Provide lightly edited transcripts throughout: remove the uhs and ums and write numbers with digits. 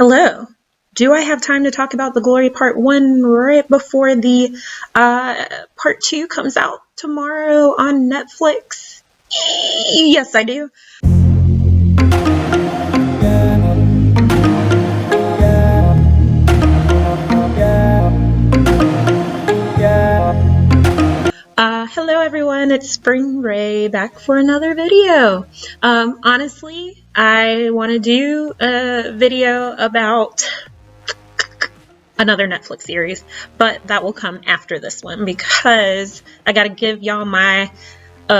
Hello. Do I have time to talk about The Glory Part 1 right before the Part 2 comes out tomorrow on Netflix? Yes, I do. Hello everyone, it's SpringRae back for another video. Honestly, I want to do a video about another Netflix series, but that will come after this one because I gotta give y'all my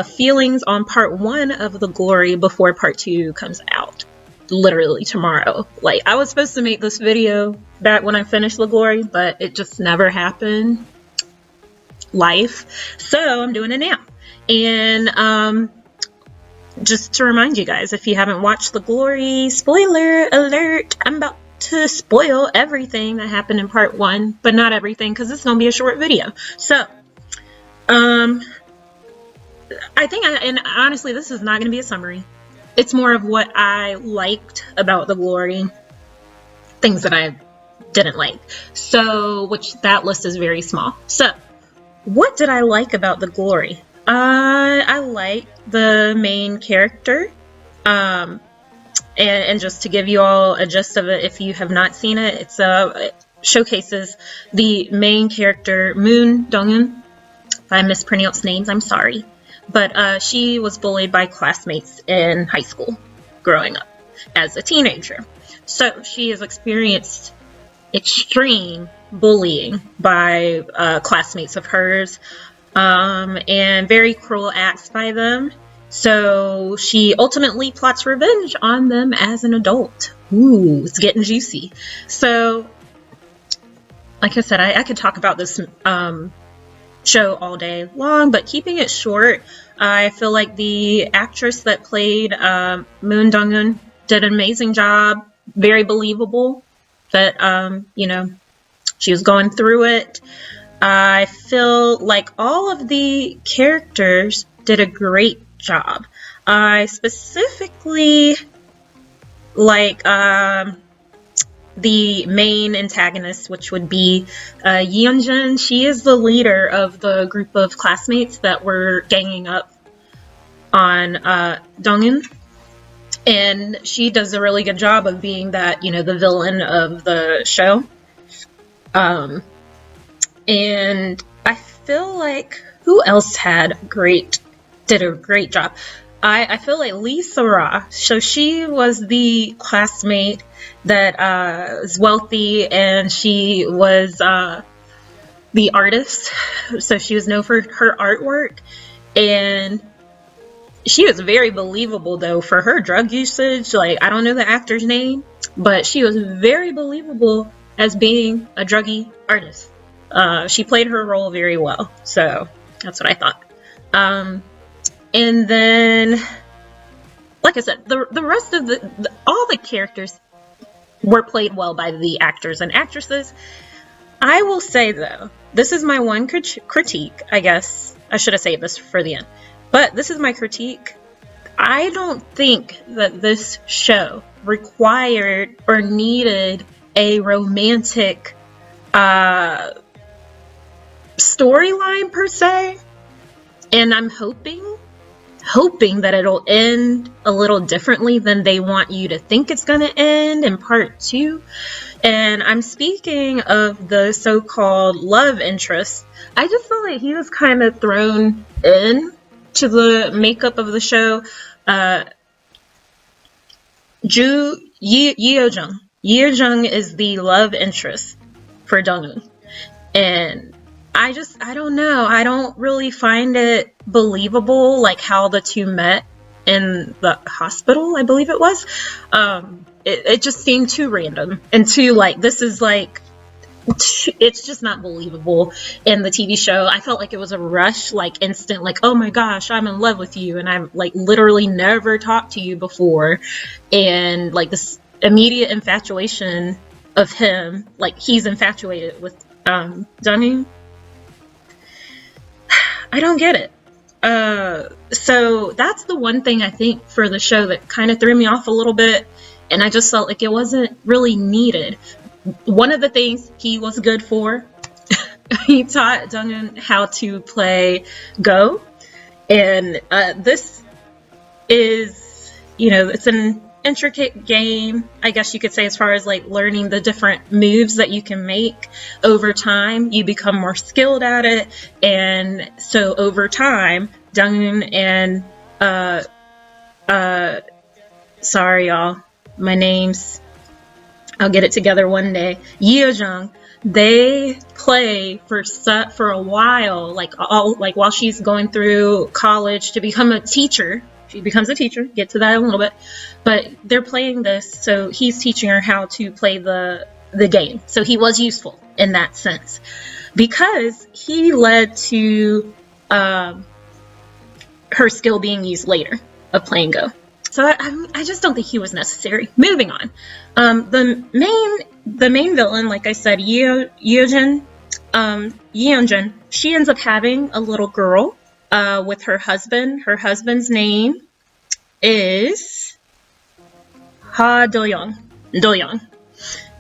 feelings on part 1 of The Glory before part 2 comes out. Literally tomorrow. Like, I was supposed to make this video back when I finished The Glory, but it just never happened. Life. So I'm doing it now. And just to remind you guys, if you haven't watched The Glory, spoiler alert, I'm about to spoil everything that happened in part 1, but not everything because it's gonna be a short video. So I think, and honestly, this is not gonna be a summary. It's more of what I liked about The Glory, things that I didn't like. So, which that list is very small. So, what did I like about The Glory? I like the main character. And just to give you all a gist of it, if you have not seen it, it showcases the main character, Moon Dong-eun. If I mispronounce names, I'm sorry. But she was bullied by classmates in high school growing up as a teenager. So she has experienced extreme bullying by classmates of hers, and very cruel acts by them. So she ultimately plots revenge on them as an adult. Ooh, it's getting juicy. So, like I said, I could talk about this show all day long, but keeping it short, I feel like the actress that played Moon Dong-eun did an amazing job. Very believable that, you know, she was going through it. I feel like all of the characters did a great job. I specifically like the main antagonist, which would be Yeonjun. She is the leader of the group of classmates that were ganging up on Dong-eun. And she does a really good job of being that, you know, the villain of the show. And I feel like who else did a great job? I feel like Lee Sora. So she was the classmate that is wealthy, and she was the artist. So she was known for her artwork, and she was very believable though for her drug usage. Like, I don't know the actor's name, but she was very believable as being a druggy artist. She played her role very well, so that's what I thought. And then, like I said, the rest of all the characters were played well by the actors and actresses. I will say though, this is my one critique. I guess I should have saved this for the end, but this is my critique. I don't think that this show required or needed a romantic storyline per se, and I'm hoping that it'll end a little differently than they want you to think it's gonna end in part 2. And I'm speaking of the so-called love interest. I just feel like he was kind of thrown in to the makeup of the show. Yeojung is the love interest for Dong-eun, and I don't know. I don't really find it believable, like how the two met in the hospital, I believe it was. It just seemed too random and too like, this is like, it's just not believable in the TV show. I felt like it was a rush, like instant, like, oh my gosh, I'm in love with you, and I've like literally never talked to you before, and like this immediate infatuation of him, like he's infatuated with Dong-eun. I don't get it. So that's the one thing I think for the show that kind of threw me off a little bit. and I just felt like it wasn't really needed. One of the things he was good for, he taught Donghyun how to play Go, and this is, it's an intricate game, I guess you could say, as far as like learning the different moves that you can make. Over time, you become more skilled at it, and so over time, Donghyun and sorry y'all, my names, I'll get it together one day, Yeojung, they play for a while, like while she's going through college to become a teacher. She becomes a teacher, get to that in a little bit, but they're playing this, so he's teaching her how to play the game. So he was useful in that sense, because he led to her skill being used later of playing Go. So I just don't think he was necessary. Moving on. The main villain, like I said, Yeonjun, she ends up having a little girl with her husband. Her husband's name is Ha Do-young.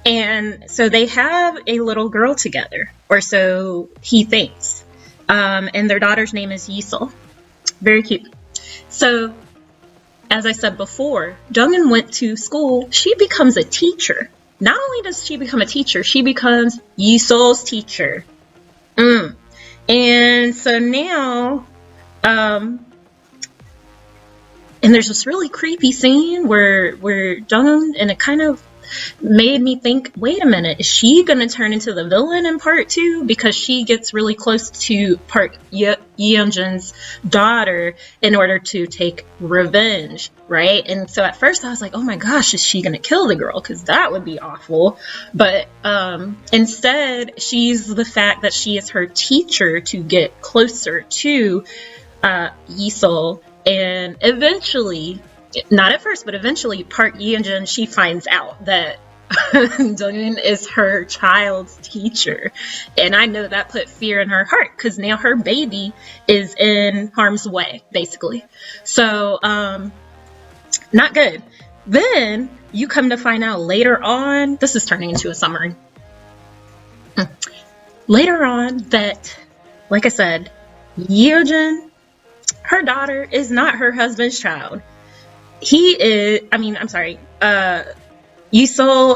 And so they have a little girl together, or so he thinks. And their daughter's name is Yisol. Very cute. So, as I said before, Donghyun went to school. She becomes a teacher. Not only does she become a teacher, she becomes Yisol's teacher. And so now, and there's this really creepy scene where Donghyun, and it kind of made me think, wait a minute, is she gonna turn into the villain in part 2? Because she gets really close to Park Yeonjun's daughter in order to take revenge, right? And so at first I was like, oh my gosh, is she gonna kill the girl? Because that would be awful. But instead, she's the fact that she is her teacher to get closer to Yisol, and eventually, not at first, but eventually, Park Yeonjun, she finds out that Donghyun is her child's teacher. And I know that put fear in her heart, because now her baby is in harm's way, basically. So, not good. Then, you come to find out later on, this is turning into a summary. Later on, that, like I said, Yeonjun, her daughter, is not her husband's child. Yisol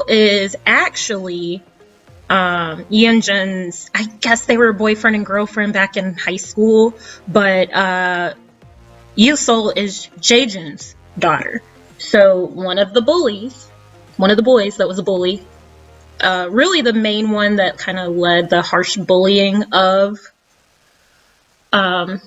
is actually Yeonjun's, I guess they were boyfriend and girlfriend back in high school, but Yisol is Jaejun's daughter. So one of the boys that was a bully, really the main one that kind of led the harsh bullying of Donghyun,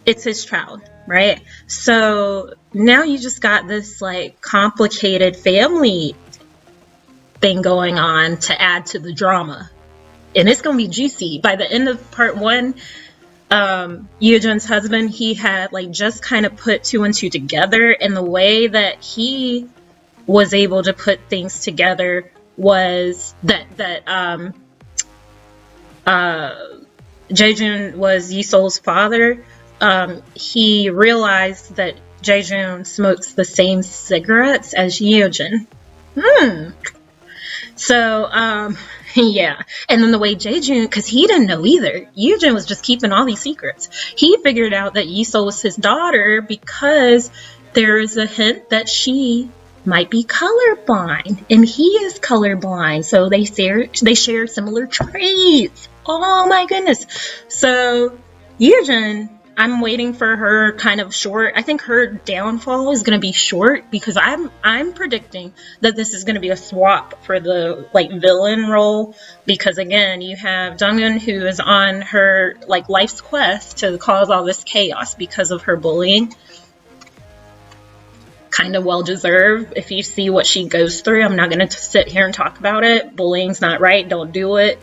it's his child, right? So now you just got this like complicated family thing going on to add to the drama, and it's gonna be juicy. By the end of part 1, Yeojun's husband, he had like just kind of put 2 and 2 together, and the way that he was able to put things together was that Jaejun was Yisol's father. He realized that Jaejun smokes the same cigarettes as Yeojun. So, yeah. And then the way Jaejun, because he didn't know either. Yeojun was just keeping all these secrets. He figured out that Yisol was his daughter because there is a hint that she might be colorblind, and he is colorblind. So they share similar traits. Oh my goodness. So Yeojun, I'm waiting for her kind of short. I think her downfall is going to be short, because I'm predicting that this is going to be a swap for the like villain role, because again, you have Donghyun, who is on her like life's quest to cause all this chaos because of her bullying. Kind of well deserved. If you see what she goes through, I'm not going to sit here and talk about it. Bullying's not right. Don't do it.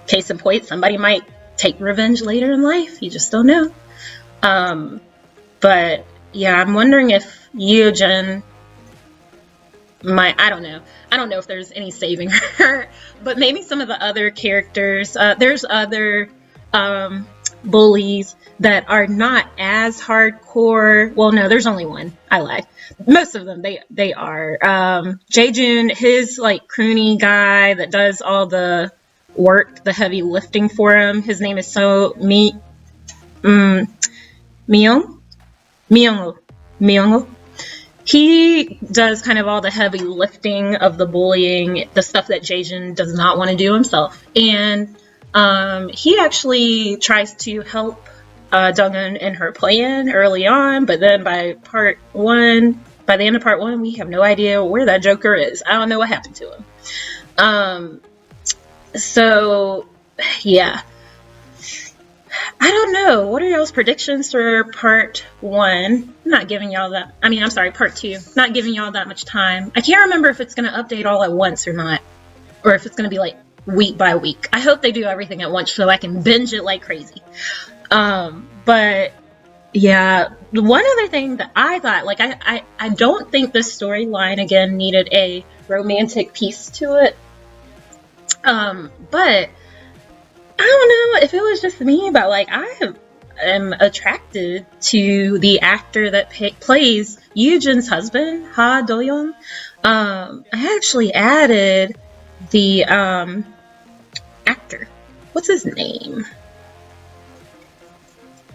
Case in point, somebody might take revenge later in life. You just don't know. But yeah, I'm wondering if Yeojun might, I don't know if there's any saving her, but maybe some of the other characters, there's other bullies that are not as hardcore. Well, no, there's only one. I lied. Most of them, they are. Jaejun, his like croony guy that does all the work, the heavy lifting for him. His name is Myung Myung. He does kind of all the heavy lifting of the bullying, the stuff that Jaejun does not want to do himself. And he actually tries to help Donghyun in her plan early on, but then by the end of part one, we have no idea where that Joker is. I don't know what happened to him. So, yeah. I don't know. What are y'all's predictions for part one? I'm not giving y'all that. I mean, I'm sorry, part two. Not giving y'all that much time. I can't remember if it's going to update all at once or not. Or if it's going to be like week by week. I hope they do everything at once so I can binge it like crazy. But yeah, one other thing that I thought, like, I don't think this storyline again needed a romantic piece to it. But I don't know if it was just me, but like I am attracted to the actor that plays Yoo-jin's husband, Ha Do-young. I actually added the actor. What's his name?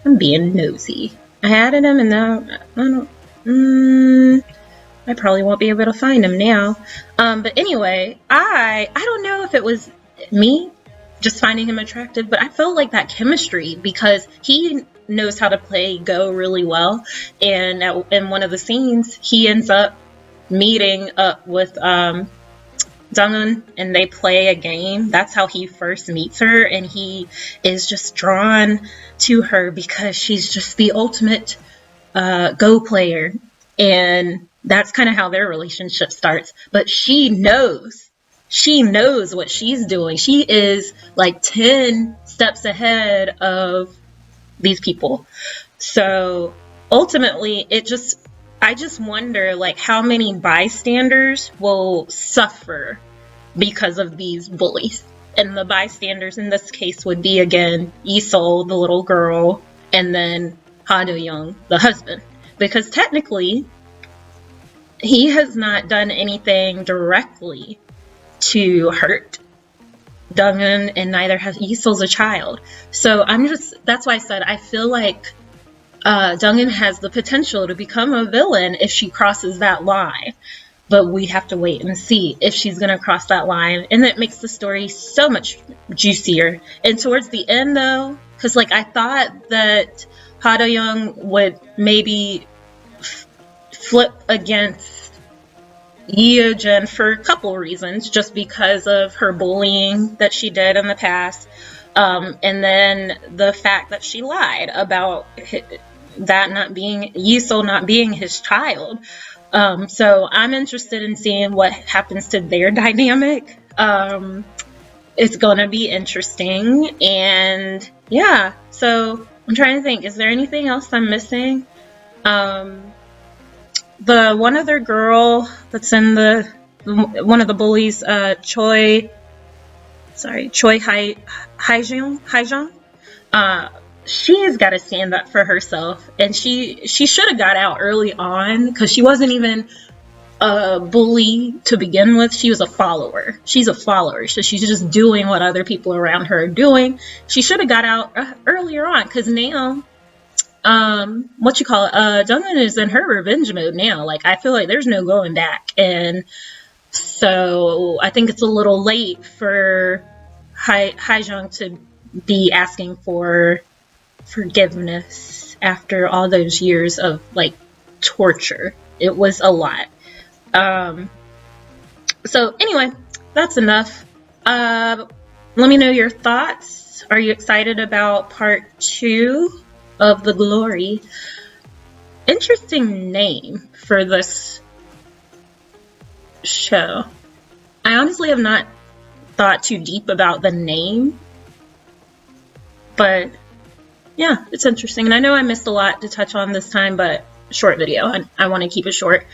I'm being nosy. I added him, and now I don't. I probably won't be able to find him now. But anyway, I don't know if it was me just finding him attractive, but I felt like that chemistry because he knows how to play Go really well. And in one of the scenes, he ends up meeting up with Donghyun, and they play a game. That's how he first meets her, and he is just drawn to her because she's just the ultimate Go player. And that's kind of how their relationship starts. But she knows what she's doing. She is like 10 steps ahead of these people. So ultimately, I just wonder like how many bystanders will suffer because of these bullies. And the bystanders in this case would be, again, Isol, the little girl, and then Ha Do-young, the husband. Because technically, he has not done anything directly to hurt Donghyun, and neither has Isol's a child. So that's why I said I feel like Donghyun has the potential to become a villain if she crosses that line. But we have to wait and see if she's going to cross that line. And that makes the story so much juicier. And towards the end, though, because like I thought that Ha Do-young would maybe flip against Yoo-jin for a couple reasons, just because of her bullying that she did in the past, and then the fact that she lied about that not being Yusol not being his child. So I'm interested in seeing what happens to their dynamic. It's gonna be interesting, and yeah. So I'm trying to think, is there anything else I'm missing? The one other girl that's in one of the bullies, Choi Haijong, she's got to stand up for herself, and she should have got out early on because she wasn't even a bully to begin with. She was a follower. She's a follower, so she's just doing what other people around her are doing. She should have got out earlier on because now. Donghyun is in her revenge mode now. Like, I feel like there's no going back. And so I think it's a little late for Haijong to be asking for forgiveness after all those years of, like, torture. It was a lot. So anyway, that's enough. Let me know your thoughts. Are you excited about part 2? Of the Glory? Interesting name for this show. I honestly have not thought too deep about the name, but yeah, it's interesting. And I know I missed a lot to touch on this time, but short video. I want to keep it short.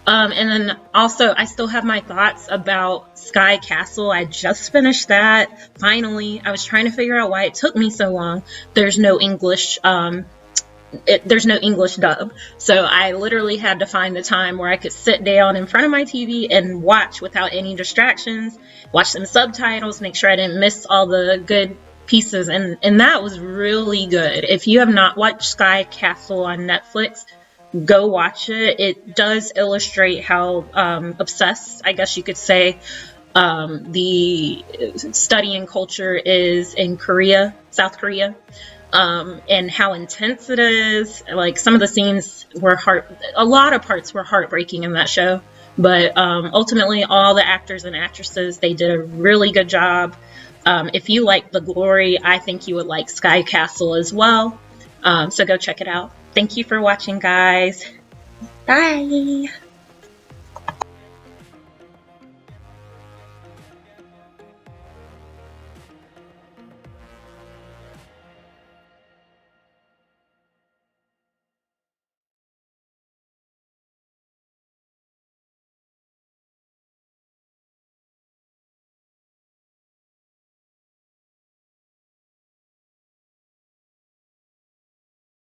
And then also, I still have my thoughts about Sky Castle. I just finished that. Finally, I was trying to figure out why it took me so long. There's no English. There's no English dub, so I literally had to find the time where I could sit down in front of my TV and watch without any distractions. Watch some subtitles, make sure I didn't miss all the good pieces, and that was really good. If you have not watched Sky Castle on Netflix, go watch it. It does illustrate how obsessed, I guess you could say, the studying culture is in Korea, South Korea, and how intense it is. Like, some of the scenes were a lot of parts were heartbreaking in that show, but ultimately all the actors and actresses, they did a really good job. If you like The Glory, I think you would like Sky Castle as well. So go check it out. Thank you for watching, guys. Bye!